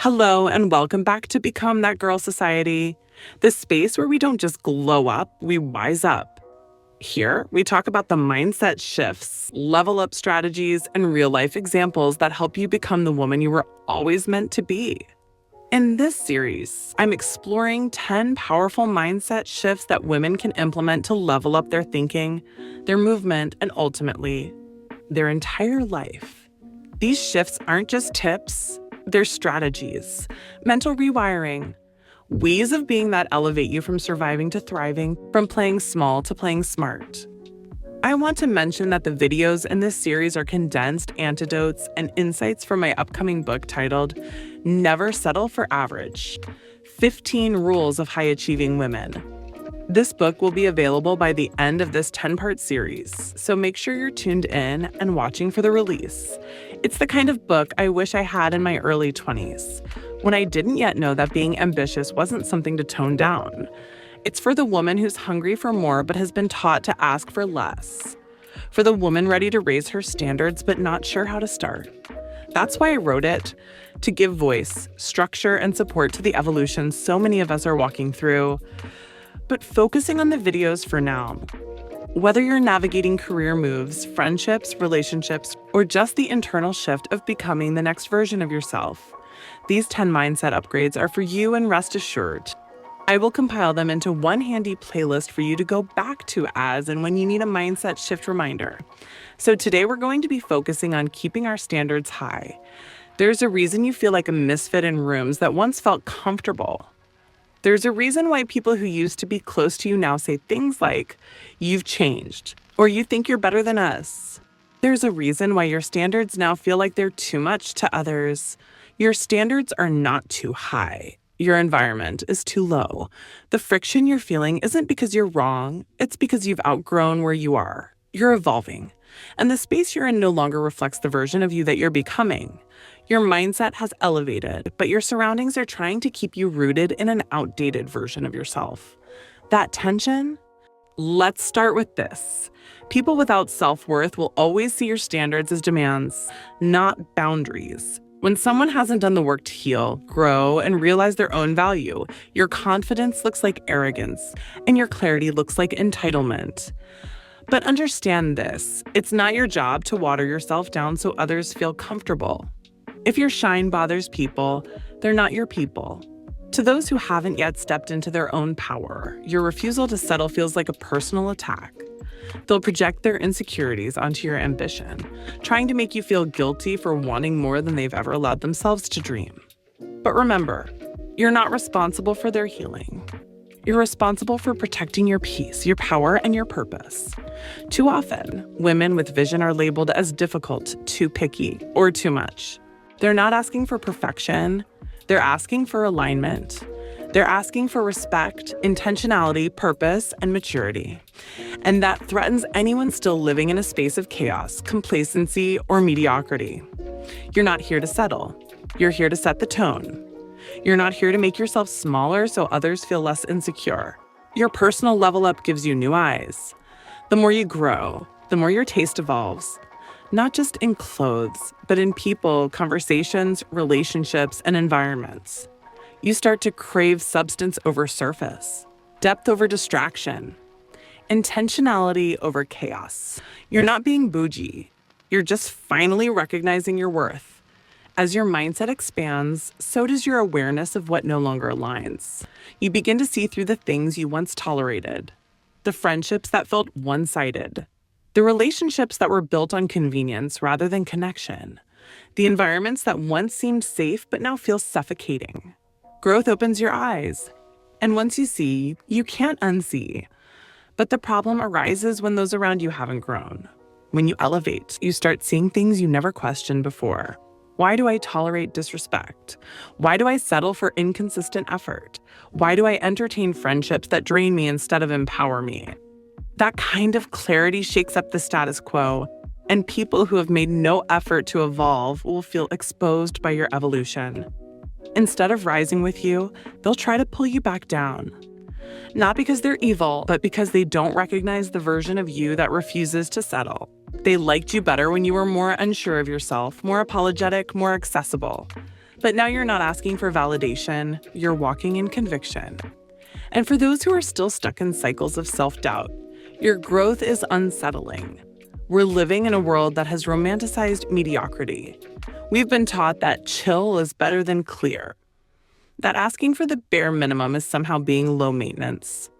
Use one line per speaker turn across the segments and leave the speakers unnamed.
Hello, and welcome back to Become That Girl Society, the space where we don't just glow up, we wise up. Here, we talk about the mindset shifts, level up strategies, and real life examples that help you become the woman you were always meant to be. In this series, I'm exploring 10 powerful mindset shifts that women can implement to level up their thinking, their movement, and ultimately, their entire life. These shifts aren't just tips, they're strategies, mental rewiring, ways of being that elevate you from surviving to thriving, from playing small to playing smart. I want to mention that the videos in this series are condensed antidotes and insights from my upcoming book titled Never Settle for Average: 15 Rules of High Achieving Women. This book will be available by the end of this 10-part series, so make sure you're tuned in and watching for the release. It's the kind of book I wish I had in my early 20s, when I didn't yet know that being ambitious wasn't something to tone down. It's for the woman who's hungry for more but has been taught to ask for less. For the woman ready to raise her standards but not sure how to start. That's why I wrote it, to give voice, structure, and support to the evolution so many of us are walking through. But focusing on the videos for now. Whether you're navigating career moves, friendships, relationships, or just the internal shift of becoming the next version of yourself, these 10 mindset upgrades are for you, and rest assured, I will compile them into one handy playlist for you to go back to as and when you need a mindset shift reminder. So today we're going to be focusing on keeping our standards high. There's a reason you feel like a misfit in rooms that once felt comfortable. There's a reason why people who used to be close to you now say things like, "You've changed," or "You think you're better than us." There's a reason why your standards now feel like they're too much to others. Your standards are not too high. Your environment is too low. The friction you're feeling isn't because you're wrong, it's because you've outgrown where you are. You're evolving, and the space you're in no longer reflects the version of you that you're becoming. Your mindset has elevated, but your surroundings are trying to keep you rooted in an outdated version of yourself. That tension? Let's start with this. People without self-worth will always see your standards as demands, not boundaries. When someone hasn't done the work to heal, grow, and realize their own value, your confidence looks like arrogance, and your clarity looks like entitlement. But understand this, it's not your job to water yourself down so others feel comfortable. If your shine bothers people, they're not your people. To those who haven't yet stepped into their own power, your refusal to settle feels like a personal attack. They'll project their insecurities onto your ambition, trying to make you feel guilty for wanting more than they've ever allowed themselves to dream. But remember, you're not responsible for their healing. You're responsible for protecting your peace, your power, and your purpose. Too often, women with vision are labeled as difficult, too picky, or too much. They're not asking for perfection. They're asking for alignment. They're asking for respect, intentionality, purpose, and maturity. And that threatens anyone still living in a space of chaos, complacency, or mediocrity. You're not here to settle. You're here to set the tone. You're not here to make yourself smaller so others feel less insecure. Your personal level up gives you new eyes. The more you grow, the more your taste evolves. Not just in clothes, but in people, conversations, relationships, and environments. You start to crave substance over surface, depth over distraction, intentionality over chaos. You're not being bougie. You're just finally recognizing your worth. As your mindset expands, so does your awareness of what no longer aligns. You begin to see through the things you once tolerated, the friendships that felt one-sided, the relationships that were built on convenience rather than connection, the environments that once seemed safe but now feel suffocating. Growth opens your eyes, and once you see, you can't unsee. But the problem arises when those around you haven't grown. When you elevate, you start seeing things you never questioned before. Why do I tolerate disrespect? Why do I settle for inconsistent effort? Why do I entertain friendships that drain me instead of empower me? That kind of clarity shakes up the status quo, and people who have made no effort to evolve will feel exposed by your evolution. Instead of rising with you, they'll try to pull you back down. Not because they're evil, but because they don't recognize the version of you that refuses to settle. They liked you better when you were more unsure of yourself, more apologetic, more accessible. But now you're not asking for validation, you're walking in conviction. And for those who are still stuck in cycles of self-doubt, your growth is unsettling. We're living in a world that has romanticized mediocrity. We've been taught that chill is better than clear, that asking for the bare minimum is somehow being low maintenance,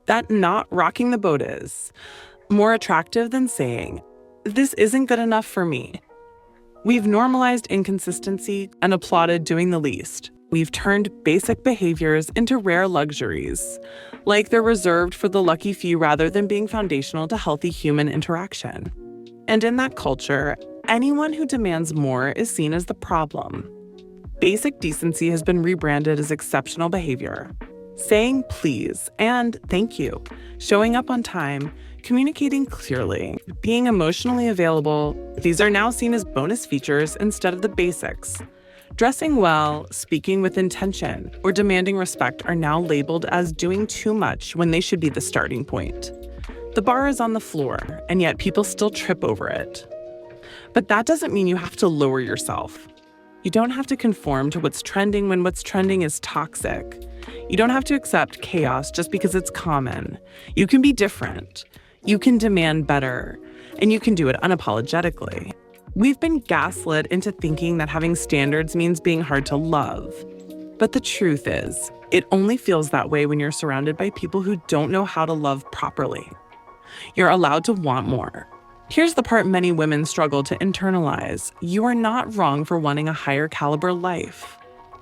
that not rocking the boat is more attractive than saying, "This isn't good enough for me." We've normalized inconsistency and applauded doing the least. We've turned basic behaviors into rare luxuries, like they're reserved for the lucky few rather than being foundational to healthy human interaction. And in that culture, anyone who demands more is seen as the problem. Basic decency has been rebranded as exceptional behavior. Saying please and thank you, showing up on time, communicating clearly, being emotionally available, these are now seen as bonus features instead of the basics. Dressing well, speaking with intention, or demanding respect are now labeled as doing too much when they should be the starting point. The bar is on the floor, and yet people still trip over it. But that doesn't mean you have to lower yourself. You don't have to conform to what's trending when what's trending is toxic. You don't have to accept chaos just because it's common. You can be different. You can demand better. And you can do it unapologetically. We've been gaslit into thinking that having standards means being hard to love. But the truth is, it only feels that way when you're surrounded by people who don't know how to love properly. You're allowed to want more. Here's the part many women struggle to internalize. You are not wrong for wanting a higher caliber life.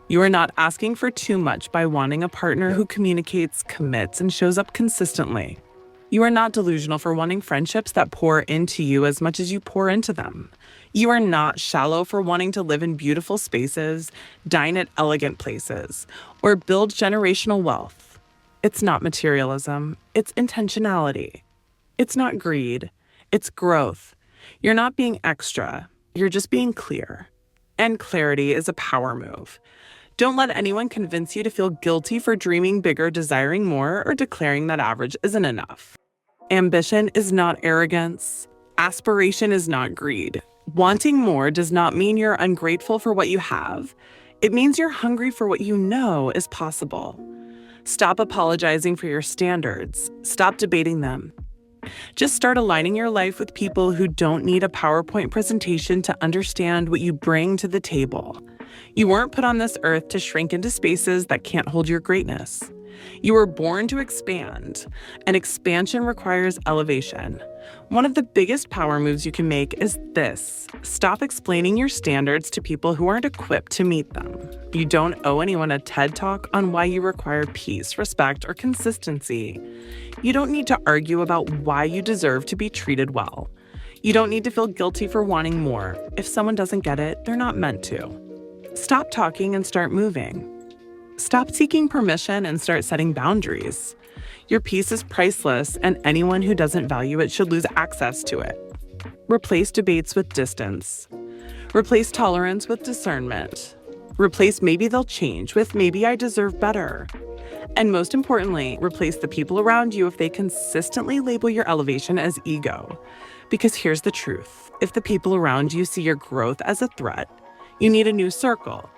You are not asking for too much by wanting a partner who communicates, commits, and shows up consistently. You are not delusional for wanting friendships that pour into you as much as you pour into them. You are not shallow for wanting to live in beautiful spaces, dine at elegant places, or build generational wealth. It's not materialism, it's intentionality. It's not greed, it's growth. You're not being extra, you're just being clear. And clarity is a power move. Don't let anyone convince you to feel guilty for dreaming bigger, desiring more, or declaring that average isn't enough. Ambition is not arrogance. Aspiration is not greed. Wanting more does not mean you're ungrateful for what you have. It means you're hungry for what you know is possible. Stop apologizing for your standards. Stop debating them. Just start aligning your life with people who don't need a PowerPoint presentation to understand what you bring to the table. You weren't put on this earth to shrink into spaces that can't hold your greatness. You were born to expand, and expansion requires elevation. One of the biggest power moves you can make is this: stop explaining your standards to people who aren't equipped to meet them. You don't owe anyone a TED Talk on why you require peace, respect, or consistency. You don't need to argue about why you deserve to be treated well. You don't need to feel guilty for wanting more. If someone doesn't get it, they're not meant to. Stop talking and start moving. Stop seeking permission and start setting boundaries. Your peace is priceless, and anyone who doesn't value it should lose access to it. Replace debates with distance. Replace tolerance with discernment. Replace maybe they'll change with maybe I deserve better. And most importantly, replace the people around you if they consistently label your elevation as ego. Because here's the truth: if the people around you see your growth as a threat, you need a new circle.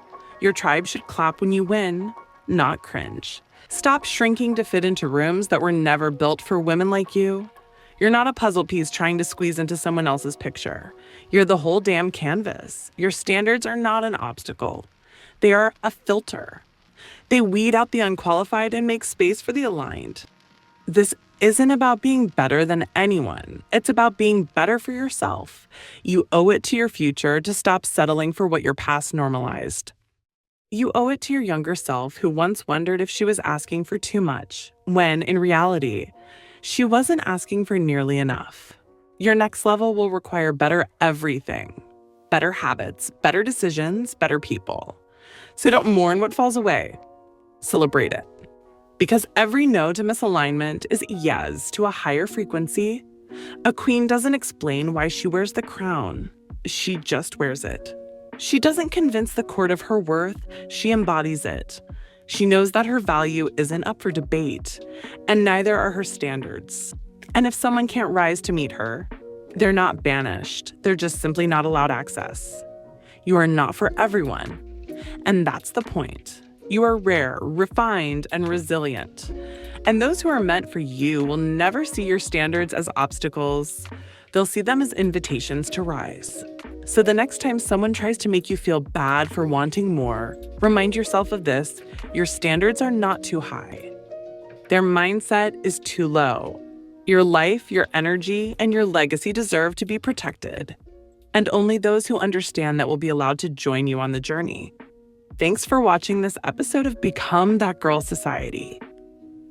Your tribe should clap when you win, not cringe. Stop shrinking to fit into rooms that were never built for women like you. You're not a puzzle piece trying to squeeze into someone else's picture. You're the whole damn canvas. Your standards are not an obstacle. They are a filter. They weed out the unqualified and make space for the aligned. This isn't about being better than anyone. It's about being better for yourself. You owe it to your future to stop settling for what your past normalized. You owe it to your younger self who once wondered if she was asking for too much, when, in reality, she wasn't asking for nearly enough. Your next level will require better everything. Better habits, better decisions, better people. So don't mourn what falls away. Celebrate it. Because every no to misalignment is yes to a higher frequency. A queen doesn't explain why she wears the crown. She just wears it. She doesn't convince the court of her worth, she embodies it. She knows that her value isn't up for debate, and neither are her standards. And if someone can't rise to meet her, they're not banished, they're just simply not allowed access. You are not for everyone. And that's the point. You are rare, refined, and resilient. And those who are meant for you will never see your standards as obstacles. They'll see them as invitations to rise. So the next time someone tries to make you feel bad for wanting more, remind yourself of this: your standards are not too high. Their mindset is too low. Your life, your energy, and your legacy deserve to be protected. And only those who understand that will be allowed to join you on the journey. Thanks for watching this episode of Become That Girl Society.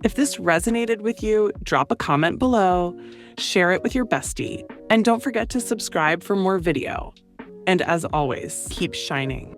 If this resonated with you, drop a comment below, share it with your bestie, and don't forget to subscribe for more video. And as always, keep shining.